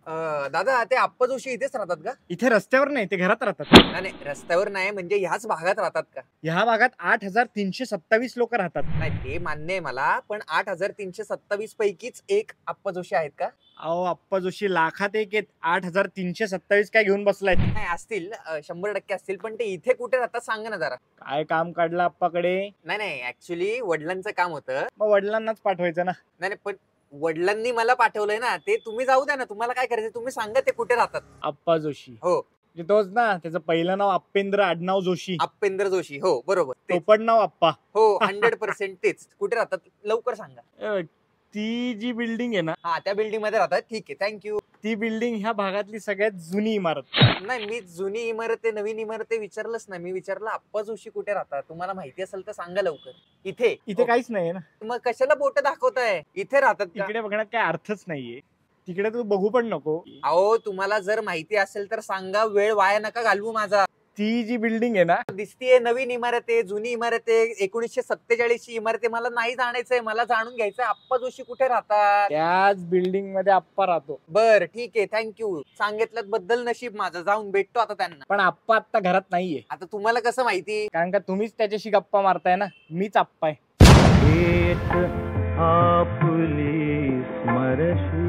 दादा ते आप्पा जोशी इथेच राहतात का? इथे रस्त्यावर नाही, ते घरात राहतात. नाही नाही, रस्त्यावर नाही म्हणजे ह्याच भागात राहतात का? ह्या भागात 8,327 लोक राहतात. नाही ते मान्य आहे मला, पण 8,327 पैकीच एक आप्पा जोशी आहेत का? अहो आप्पा जोशी लाखात एक आहेत. 8,327 काय घेऊन बसलायत? नाही असतील, 100% असतील, पण ते इथे कुठे राहतात सांगा ना जरा. काय काम काढलं आप्पाकडे? नाही नाही, ऍक्च्युली वडिलांचं काम होतं. मग वडिलांनाच पाठवायचं ना. नाही नाही, पण वडिलांनी मला पाठवलंय ना, ते तुम्ही जाऊ द्या ना, तुम्हाला काय करायचं तुम्ही सांगा ते कुठे राहतात. आप्पा जोशी हो, म्हणजे तोच ना, त्याचं पहिलं नाव अप्पेंद्र, आडनाव जोशी, आप्पेंद्र जोशी, हो बरोबर तेच. टोपण नाव आप्पा. हो 100% तेच. कुठे राहतात लवकर सांगा. ती जी बिल्डिंग आहे ना, हा त्या बिल्डिंग मध्ये राहतात, ठीक आहे, थँक्यू. ती बिल्डिंग ह्या भागातली सगळ्यात जुनी इमारत. नाही मी जुनी इमारत आहे नवीन इमारत आहे विचारलंच नाही, मी विचारलं आप्पा जोशी कुठे राहतात, तुम्हाला माहिती असेल तर सांगा लवकर. इथे इथे काहीच नाहीये ना. मग कशाला बोट दाखवताय, इथे राहतात का? तिकडे बघण्यात काय अर्थच नाहीये. तिकडे तू बघू पण नको. अहो तुम्हाला जर माहिती असेल तर सांगा, वेळ वाया नका घालवू माझा. ती जी बिल्डिंग आहे ना, दिसतीये नवीन इमारत आहे, जुनी इमारत आहे, 1947 ची इमारत आहे, मला नाही जाणायचंय, मला जाणून घ्यायचंय आप्पा जोशी कुठे राहतात. त्याच बिल्डिंग मध्ये आप्पा राहतो. बर ठीक आहे, थँक्यू. सांगितल्याबद्दल नशीब माझं, जाऊन भेटतो आता त्यांना. पण आप्पा आता घरात नाहीये. आता तुम्हाला कसं माहिती? कारण का तुम्हीच त्याच्याशी गप्पा मारताय ना. मीच आप्पा आहे. आपली स्मरशी